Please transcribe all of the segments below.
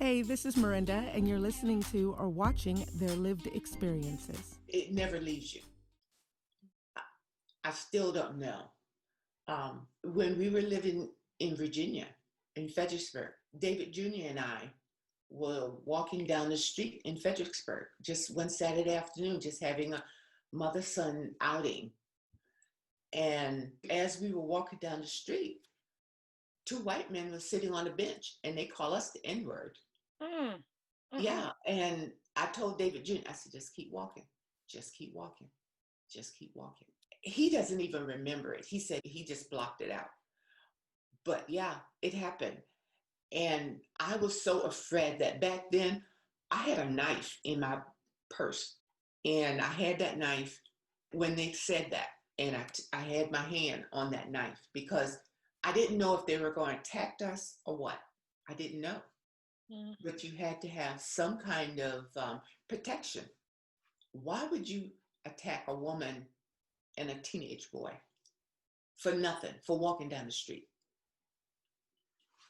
Hey, this is Miranda, and you're listening to or watching Their Lived Experiences. It never leaves you. I still don't know. When we were living in Virginia, in Fredericksburg, David Jr. and I were walking down the street in Fredericksburg just one Saturday afternoon, just having a mother son outing. And as we were walking down the street, two white men were sitting on a bench and they call us the N word. Mm. Yeah. And I told David Jr., I said, just keep walking, just keep walking, just keep walking. He doesn't even remember it. He said he just blocked it out. But yeah, it happened. And I was so afraid that back then I had a knife in my purse. And I had that knife when they said that. And I had my hand on that knife because I didn't know if they were going to attack us or what. I didn't know. Mm. But you had to have some kind of protection. Why would you attack a woman and a teenage boy for nothing, for walking down the street?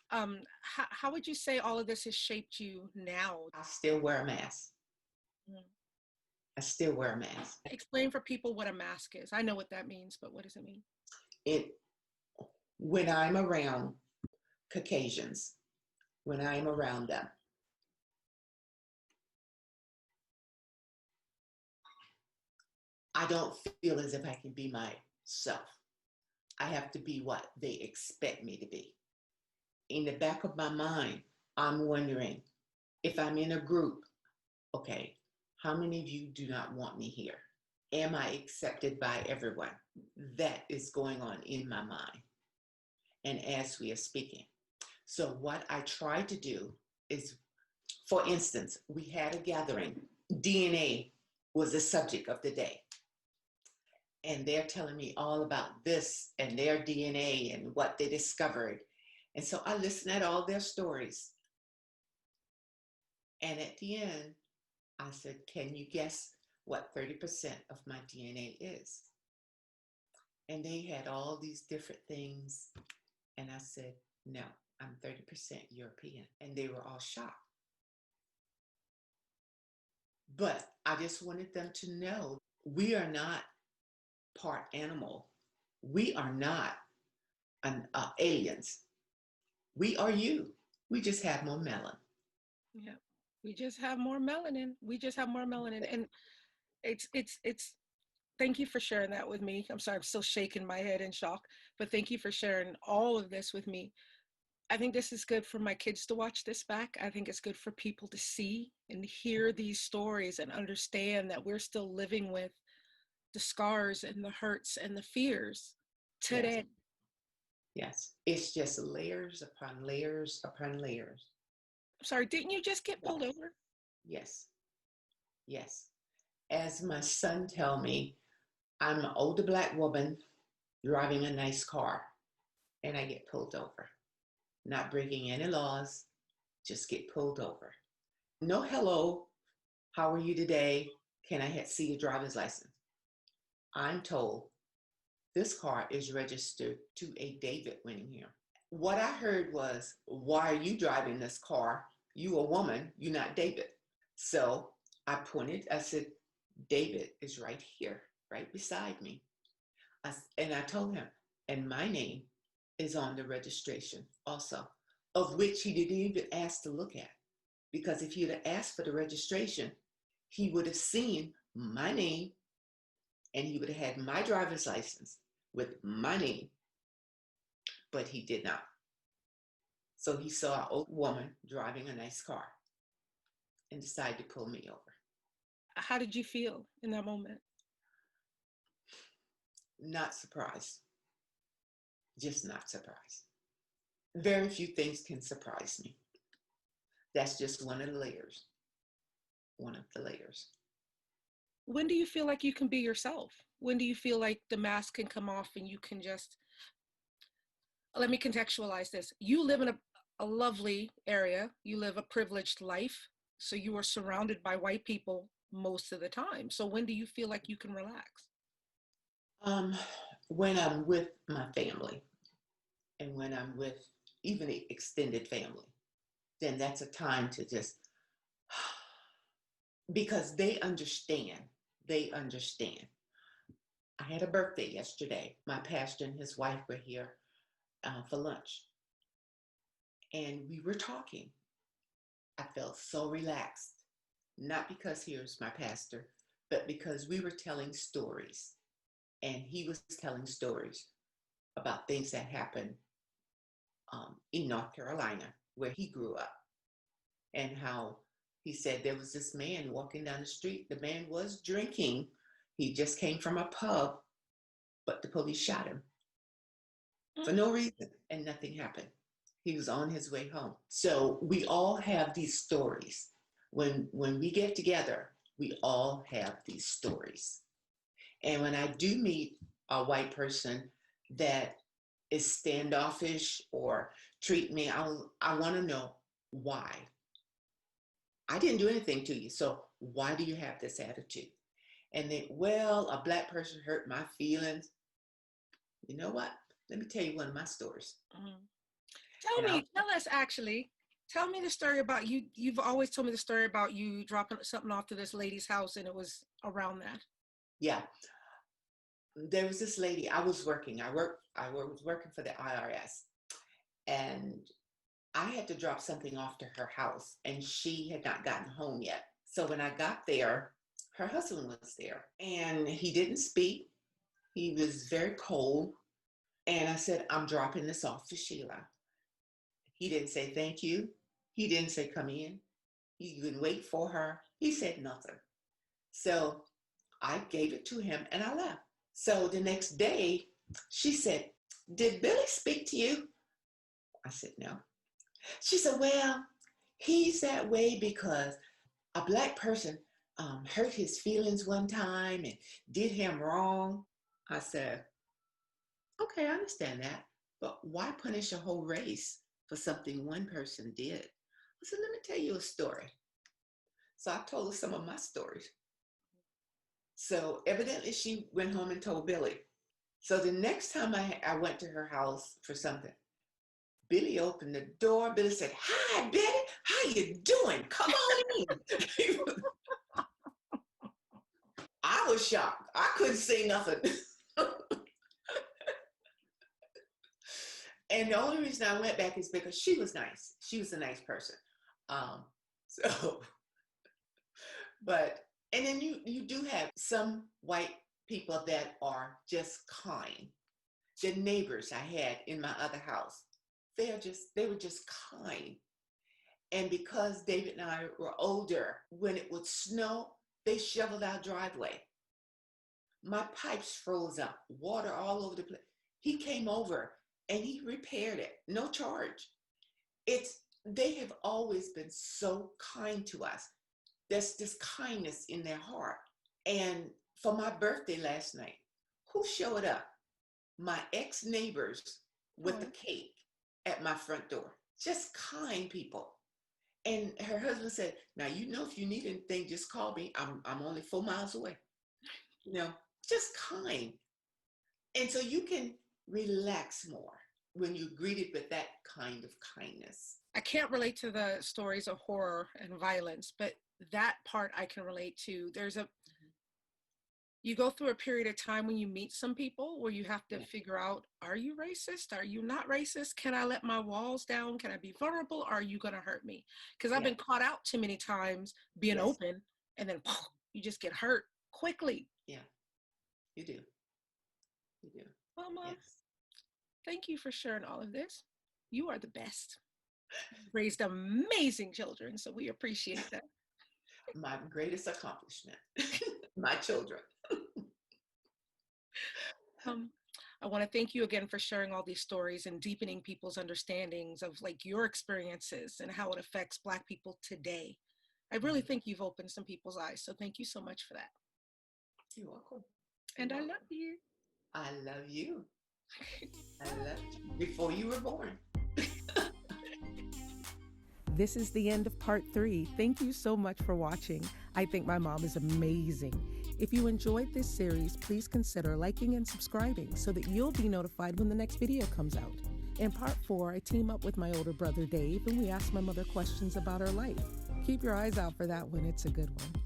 How would you say all of this has shaped you now? I still wear a mask. Mm. I still wear a mask. Explain for people what a mask is. I know what that means, but what does it mean? It when I'm around Caucasians, when I'm around them, I don't feel as if I can be myself. I have to be what they expect me to be. In the back of my mind, I'm wondering if I'm in a group, okay, how many of you do not want me here? Am I accepted by everyone? That is going on in my mind. And as we are speaking. So what I try to do is, for instance, we had a gathering. DNA was the subject of the day. And they're telling me all about this and their DNA and what they discovered. And so I listen at all their stories. And at the end, I said, can you guess what 30% of my DNA is? And they had all these different things. And I said, no, I'm 30% European. And they were all shocked. But I just wanted them to know we are not part animal. We are not aliens. We are you. We just have more melanin. Yeah, we just have more melanin. We just have more melanin, and it's. Thank you for sharing that with me. I'm sorry, I'm still shaking my head in shock, but thank you for sharing all of this with me. I think this is good for my kids to watch this back. I think it's good for people to see and hear these stories and understand that we're still living with the scars and the hurts and the fears today. Yes. Yes. It's just layers upon layers upon layers. I'm sorry, didn't you just get pulled over? Yes. Yes. As my son tell me, I'm an older Black woman driving a nice car and I get pulled over. Not breaking any laws, just get pulled over. No hello, how are you today? Can I see your driver's license? I'm told this car is registered to a David Winningham. What I heard was, why are you driving this car? You a woman, you're not David. So I said, David is right here, right beside me. And I told him, and my name is on the registration also, of which he didn't even ask to look at. Because if he'd have asked for the registration, he would have seen my name and he would have had my driver's license with my name, but he did not. So he saw an old woman driving a nice car and decided to pull me over. How did you feel in that moment? Not surprised. Just not surprised. Very few things can surprise me. That's just one of the layers. One of the layers. When do you feel like you can be yourself? When do you feel like the mask can come off and you can just, let me contextualize this. You live in a lovely area. You live a privileged life. So you are surrounded by white people most of the time. So when do you feel like you can relax? When I'm with my family and when I'm with even the extended family. then that's a time to just, because they understand. They understand. I had a birthday yesterday. My pastor and his wife were here for lunch, and we were talking. I felt so relaxed, not because he was my pastor, but because we were telling stories, and he was telling stories about things that happened in North Carolina, where he grew up, and how he said there was this man walking down the street. The man was drinking. He just came from a pub, but the police shot him for no reason, and nothing happened. He was on his way home. So we all have these stories. When we get together, we all have these stories. And when I do meet a white person that is standoffish or treat me, I want to know why. I didn't do anything to you, so why do you have this attitude? And then, well, a Black person hurt my feelings. You know what? Let me tell you one of my stories. Tell me the story about you. You've always told me the story about you dropping something off to this lady's house, and it was around that. Yeah. There was this lady. I was working. I was working for the IRS, and I had to drop something off to her house, and she had not gotten home yet. So when I got there, her husband was there, and he didn't speak. He was very cold. And I said, I'm dropping this off to Sheila. He didn't say thank you. He didn't say come in. He would wait for her. He said nothing. So I gave it to him and I left. So the next day, she said, did Billy speak to you? I said, no. She said, well, he's that way because a Black person hurt his feelings one time and did him wrong. I said, okay, I understand that, but why punish a whole race for something one person did? I said, let me tell you a story. So I told her some of my stories. So evidently she went home and told Billy. So the next time I went to her house for something, Billy opened the door. Billy said, hi, Betty, how you doing? Come on in. I was shocked. I couldn't say nothing. And the only reason I went back is because she was nice. She was a nice person. And then you do have some white people that are just kind. The neighbors I had in my other house, they were just kind. And because David and I were older, when it would snow, they shoveled our driveway. My pipes froze up, water all over the place. He came over and he repaired it, no charge. They have always been so kind to us. There's this kindness in their heart. And for my birthday last night, who showed up? My ex-neighbors with the cake at my front door. Just kind people. And her husband said, now, if you need anything, just call me. I'm only 4 miles away. Just kind. And so you can relax more when you're greeted with that kind of kindness. I can't relate to the stories of horror and violence, but that part I can relate to. You go through a period of time when you meet some people where you have to figure out, are you racist? Are you not racist? Can I let my walls down? Can I be vulnerable? Or are you going to hurt me? Because I've been caught out too many times being open, and then you just get hurt quickly. Yeah, you do. You do. Well, Mom, thank you for sharing all of this. You are the best. You've raised amazing children, so we appreciate that. My greatest accomplishment, my children. I want to thank you again for sharing all these stories and deepening people's understandings of your experiences and how it affects Black people today. I really think you've opened some people's eyes. So thank you so much for that. You're welcome. And I love you. I love you. I loved you before you were born. This is the end of part 3. Thank you so much for watching. I think my mom is amazing. If you enjoyed this series, please consider liking and subscribing so that you'll be notified when the next video comes out. In part 4, I team up with my older brother Dave and we ask my mother questions about her life. Keep your eyes out for that one, it's a good one.